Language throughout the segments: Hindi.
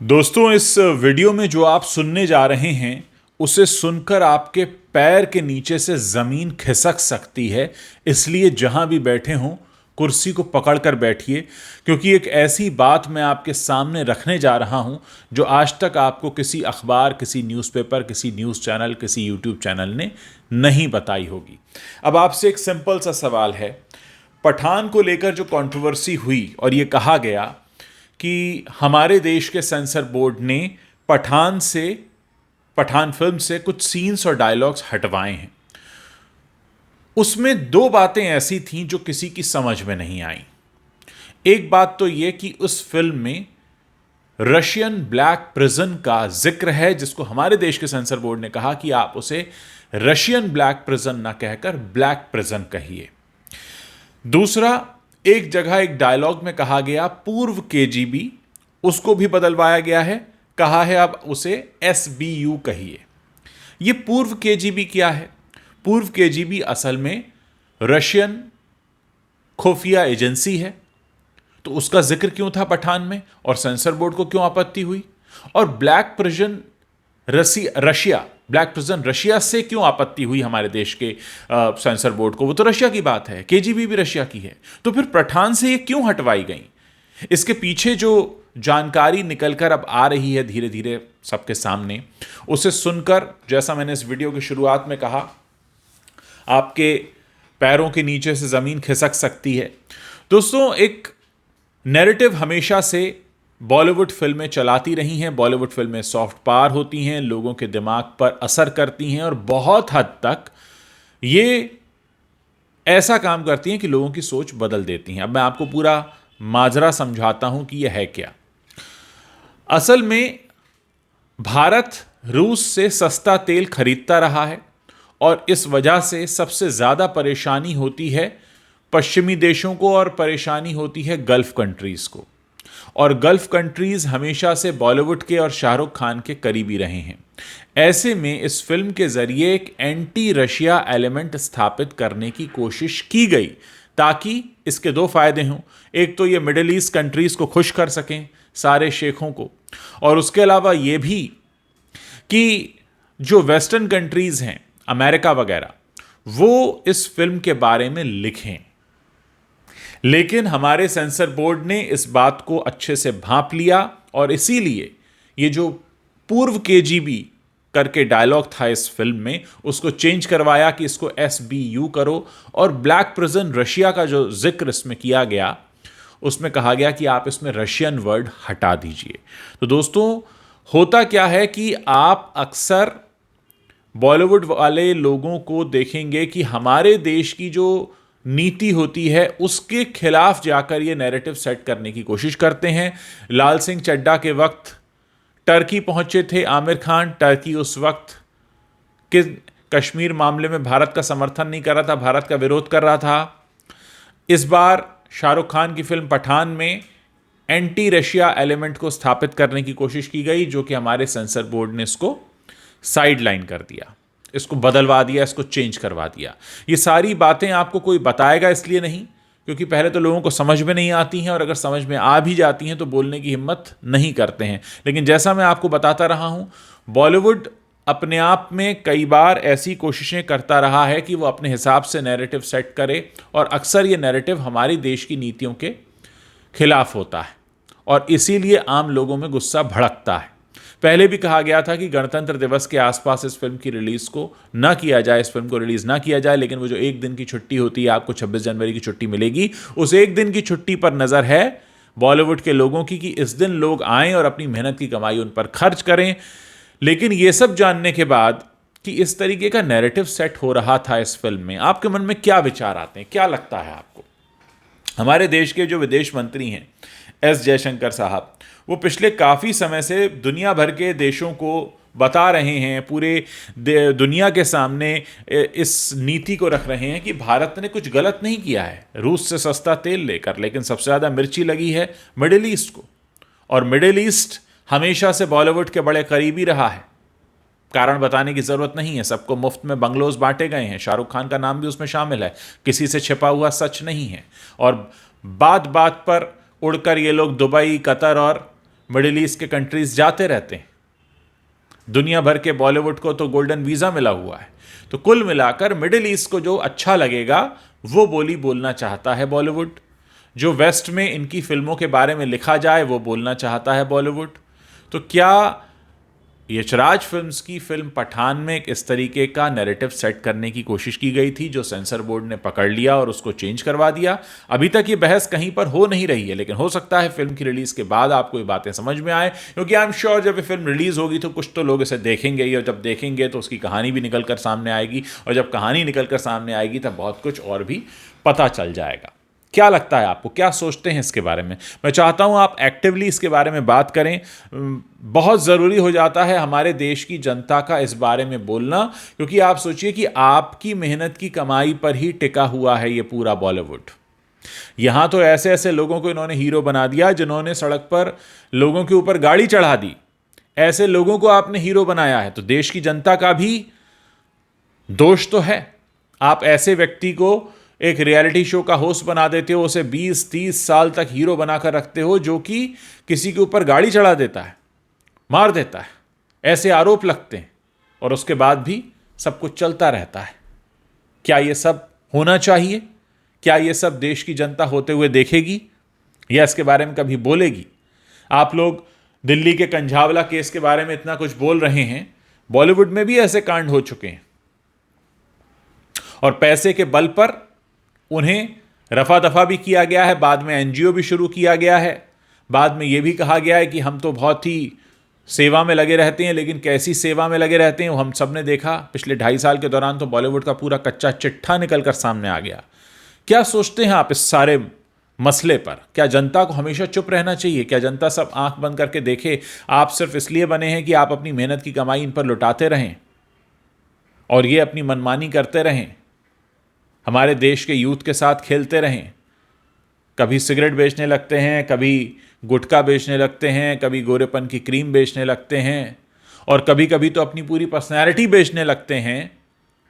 दोस्तों, इस वीडियो में जो आप सुनने जा रहे हैं उसे सुनकर आपके पैर के नीचे से ज़मीन खिसक सकती है। इसलिए जहां भी बैठे हों कुर्सी को पकड़कर बैठिए, क्योंकि एक ऐसी बात मैं आपके सामने रखने जा रहा हूं जो आज तक आपको किसी अखबार, किसी न्यूज़पेपर, किसी न्यूज़ चैनल, किसी यूट्यूब चैनल ने नहीं बताई होगी। अब आपसे एक सिंपल सा सवाल है। पठान को लेकर जो कंट्रोवर्सी हुई और ये कहा गया कि हमारे देश के सेंसर बोर्ड ने पठान फिल्म से कुछ सीन्स और डायलॉग्स हटवाए हैं, उसमें दो बातें ऐसी थीं जो किसी की समझ में नहीं आई। एक बात तो यह कि उस फिल्म में रशियन ब्लैक प्रिजन का जिक्र है, जिसको हमारे देश के सेंसर बोर्ड ने कहा कि आप उसे रशियन ब्लैक प्रिजन ना कहकर ब्लैक प्रिजन कहिए। दूसरा, एक जगह एक डायलॉग में कहा गया पूर्व केजीबी, उसको भी बदलवाया गया है, कहा है अब उसे एसबीयू कहिए। यह पूर्व केजीबी क्या है? पूर्व केजीबी असल में रशियन खुफिया एजेंसी है, तो उसका जिक्र क्यों था पठान में और सेंसर बोर्ड को क्यों आपत्ति हुई? और ब्लैक प्रिजन रशिया से क्यों आपत्ति हुई हमारे देश के सेंसर बोर्ड को? वो तो रशिया की बात है, केजीबी भी रशिया की है, तो फिर पठान से ये क्यों हटवाई गई? इसके पीछे जो जानकारी निकलकर अब आ रही है धीरे धीरे सबके सामने, उसे सुनकर, जैसा मैंने इस वीडियो की शुरुआत में कहा, आपके पैरों के नीचे से जमीन खिसक सकती है। दोस्तों, एक नैरेटिव हमेशा से बॉलीवुड फिल्में चलाती रही हैं। बॉलीवुड फिल्में सॉफ्ट पावर होती हैं, लोगों के दिमाग पर असर करती हैं और बहुत हद तक ये ऐसा काम करती हैं कि लोगों की सोच बदल देती हैं। अब मैं आपको पूरा माजरा समझाता हूं कि यह है क्या। असल में भारत रूस से सस्ता तेल खरीदता रहा है और इस वजह से सबसे ज़्यादा परेशानी होती है पश्चिमी देशों को और परेशानी होती है गल्फ कंट्रीज़ को। और गल्फ कंट्रीज़ हमेशा से बॉलीवुड के और शाहरुख खान के करीबी रहे हैं। ऐसे में इस फिल्म के ज़रिए एक एंटी रशिया एलिमेंट स्थापित करने की कोशिश की गई ताकि इसके दो फायदे हों। एक तो ये मिडिल ईस्ट कंट्रीज़ को खुश कर सकें, सारे शेखों को, और उसके अलावा ये भी कि जो वेस्टर्न कंट्रीज़ हैं, अमेरिका वगैरह, वो इस फिल्म के बारे में लिखें। लेकिन हमारे सेंसर बोर्ड ने इस बात को अच्छे से भांप लिया और इसीलिए ये जो पूर्व केजीबी करके डायलॉग था इस फिल्म में, उसको चेंज करवाया कि इसको एसबीयू करो, और ब्लैक प्रिजन रशिया का जो जिक्र इसमें किया गया, उसमें कहा गया कि आप इसमें रशियन वर्ड हटा दीजिए। तो दोस्तों, होता क्या है कि आप अक्सर बॉलीवुड वाले लोगों को देखेंगे कि हमारे देश की जो नीति होती है उसके खिलाफ जाकर ये नैरेटिव सेट करने की कोशिश करते हैं। लाल सिंह चड्ढा के वक्त टर्की पहुंचे थे आमिर खान। टर्की उस वक्त कि कश्मीर मामले में भारत का समर्थन नहीं कर रहा था, भारत का विरोध कर रहा था। इस बार शाहरुख खान की फिल्म पठान में एंटी रशिया एलिमेंट को स्थापित करने की कोशिश की गई, जो कि हमारे सेंसर बोर्ड ने इसको साइडलाइन कर दिया, इसको बदलवा दिया, इसको चेंज करवा दिया। ये सारी बातें आपको कोई बताएगा इसलिए नहीं क्योंकि पहले तो लोगों को समझ में नहीं आती हैं, और अगर समझ में आ भी जाती हैं तो बोलने की हिम्मत नहीं करते हैं। लेकिन जैसा मैं आपको बताता रहा हूं, बॉलीवुड अपने आप में कई बार ऐसी कोशिशें करता रहा है कि वो अपने हिसाब से नैरेटिव सेट करे, और अक्सर ये नैरेटिव हमारी देश की नीतियों के खिलाफ होता है और इसीलिए आम लोगों में गुस्सा भड़कता है। पहले भी कहा गया था कि गणतंत्र दिवस के आसपास इस फिल्म की रिलीज़ को ना किया जाए, इस फिल्म को रिलीज़ ना किया जाए, लेकिन वो जो एक दिन की छुट्टी होती है, आपको 26 जनवरी की छुट्टी मिलेगी, उस एक दिन की छुट्टी पर नज़र है बॉलीवुड के लोगों की कि इस दिन लोग आएँ और अपनी मेहनत की कमाई उन पर खर्च करें। लेकिन ये सब जानने के बाद कि इस तरीके का नैरेटिव सेट हो रहा था इस फिल्म में, आपके मन में क्या विचार आते हैं? क्या लगता है आपको? हमारे देश के जो विदेश मंत्री हैं एस जयशंकर साहब, वो पिछले काफ़ी समय से दुनिया भर के देशों को बता रहे हैं, पूरे दुनिया के सामने इस नीति को रख रहे हैं कि भारत ने कुछ गलत नहीं किया है रूस से सस्ता तेल लेकर, लेकिन सबसे ज़्यादा मिर्ची लगी है मिडिल ईस्ट को, और मिडिल ईस्ट हमेशा से बॉलीवुड के बड़े करीबी रहा है। कारण बताने की ज़रूरत नहीं है, सबको मुफ्त में बंगलोज बांटे गए हैं, शाहरुख खान का नाम भी उसमें शामिल है, किसी से छिपा हुआ सच नहीं है। और बात बात पर उड़कर ये लोग दुबई, कतर और मिडिल ईस्ट के कंट्रीज जाते रहते हैं। दुनिया भर के बॉलीवुड को तो गोल्डन वीज़ा मिला हुआ है। तो कुल मिलाकर मिडिल ईस्ट को जो अच्छा लगेगा वो बोली बोलना चाहता है बॉलीवुड। जो वेस्ट में इनकी फिल्मों के बारे में लिखा जाए वो बोलना चाहता है बॉलीवुड। तो क्या यशराज फिल्म्स की फिल्म पठान में एक इस तरीके का नैरेटिव सेट करने की कोशिश की गई थी जो सेंसर बोर्ड ने पकड़ लिया और उसको चेंज करवा दिया? अभी तक ये बहस कहीं पर हो नहीं रही है, लेकिन हो सकता है फिल्म की रिलीज के बाद आपको ये बातें समझ में आए, क्योंकि आई एम श्योर जब ये फिल्म रिलीज होगी तो कुछ तो लोग इसे देखेंगे ही, और जब देखेंगे तो उसकी कहानी भी निकल कर सामने आएगी, और जब कहानी निकल कर सामने आएगी तब बहुत कुछ और भी पता चल जाएगा। क्या लगता है आपको, क्या सोचते हैं इसके बारे में? मैं चाहता हूं आप एक्टिवली इसके बारे में बात करें। बहुत ज़रूरी हो जाता है हमारे देश की जनता का इस बारे में बोलना, क्योंकि आप सोचिए कि आपकी मेहनत की कमाई पर ही टिका हुआ है ये पूरा बॉलीवुड। यहां तो ऐसे ऐसे लोगों को इन्होंने हीरो बना दिया जिन्होंने सड़क पर लोगों के ऊपर गाड़ी चढ़ा दी। ऐसे लोगों को आपने हीरो बनाया है, तो देश की जनता का भी दोष तो है। आप ऐसे व्यक्ति को एक रियलिटी शो का होस्ट बना देते हो, उसे 20-30 साल तक हीरो बनाकर रखते हो, जो कि किसी के ऊपर गाड़ी चढ़ा देता है, मार देता है, ऐसे आरोप लगते हैं, और उसके बाद भी सब कुछ चलता रहता है। क्या ये सब होना चाहिए? क्या ये सब देश की जनता होते हुए देखेगी या इसके बारे में कभी बोलेगी? आप लोग दिल्ली के कंझावला केस के बारे में इतना कुछ बोल रहे हैं, बॉलीवुड में भी ऐसे कांड हो चुके हैं, और पैसे के बल पर उन्हें रफा दफा भी किया गया है। बाद में एनजीओ भी शुरू किया गया है। बाद में यह भी कहा गया है कि हम तो बहुत ही सेवा में लगे रहते हैं, लेकिन कैसी सेवा में लगे रहते हैं वो हम सब ने देखा। पिछले 2.5 साल के दौरान तो बॉलीवुड का पूरा कच्चा चिट्ठा निकल कर सामने आ गया। क्या सोचते हैं आप इस सारे मसले पर? क्या जनता को हमेशा चुप रहना चाहिए? क्या जनता सब आंख बंद करके देखे? आप सिर्फ इसलिए बने हैं कि आप अपनी मेहनत की कमाई इन पर लुटाते रहें और ये अपनी मनमानी करते रहें, हमारे देश के यूथ के साथ खेलते रहें? कभी सिगरेट बेचने लगते हैं, कभी गुटखा बेचने लगते हैं, कभी गोरेपन की क्रीम बेचने लगते हैं, और कभी कभी तो अपनी पूरी पर्सनैलिटी बेचने लगते हैं,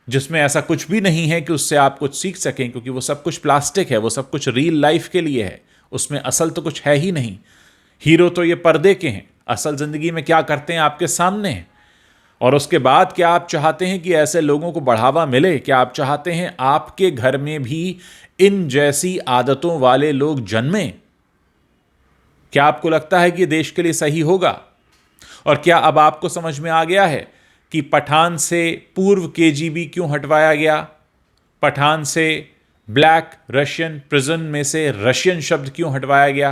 जिसमें ऐसा कुछ भी नहीं है कि उससे आप कुछ सीख सकें, क्योंकि वो सब कुछ प्लास्टिक है, वो सब कुछ रियल लाइफ के लिए है, उसमें असल तो कुछ है ही नहीं। हीरो तो ये पर्दे के हैं, असल ज़िंदगी में क्या करते हैं आपके सामने है। और उसके बाद क्या आप चाहते हैं कि ऐसे लोगों को बढ़ावा मिले? क्या आप चाहते हैं आपके घर में भी इन जैसी आदतों वाले लोग जन्में? क्या आपको लगता है कि देश के लिए सही होगा? और क्या अब आपको समझ में आ गया है कि पठान से पूर्व केजीबी क्यों हटवाया गया? पठान से ब्लैक रशियन प्रिजन में से रशियन शब्द क्यों हटवाया गया?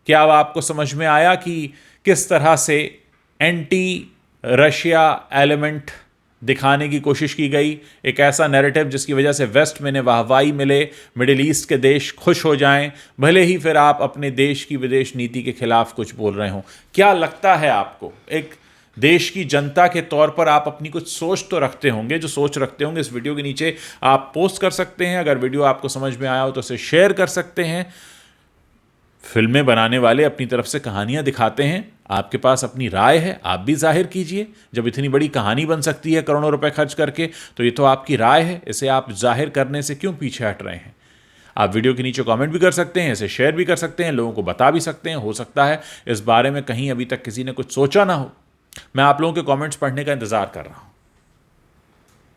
क्या अब आपको समझ में आया कि किस तरह से एंटी रशिया एलिमेंट दिखाने की कोशिश की गई? एक ऐसा नैरेटिव जिसकी वजह से वेस्ट में वाहवाही मिले, मिडिल ईस्ट के देश खुश हो जाएं, भले ही फिर आप अपने देश की विदेश नीति के खिलाफ कुछ बोल रहे हों। क्या लगता है आपको? एक देश की जनता के तौर पर आप अपनी कुछ सोच तो रखते होंगे। जो सोच रखते होंगे इस वीडियो के नीचे आप पोस्ट कर सकते हैं। अगर वीडियो आपको समझ में आया हो तो इसे शेयर कर सकते हैं। फिल्में बनाने वाले अपनी तरफ से कहानियां दिखाते हैं, आपके पास अपनी राय है, आप भी जाहिर कीजिए। जब इतनी बड़ी कहानी बन सकती है करोड़ों रुपए खर्च करके, तो ये तो आपकी राय है, इसे आप जाहिर करने से क्यों पीछे हट रहे हैं? आप वीडियो के नीचे कमेंट भी कर सकते हैं, इसे शेयर भी कर सकते हैं, लोगों को बता भी सकते हैं। हो सकता है इस बारे में कहीं अभी तक किसी ने कुछ सोचा ना हो। मैं आप लोगों के कमेंट्स पढ़ने का इंतजार कर रहा हूं।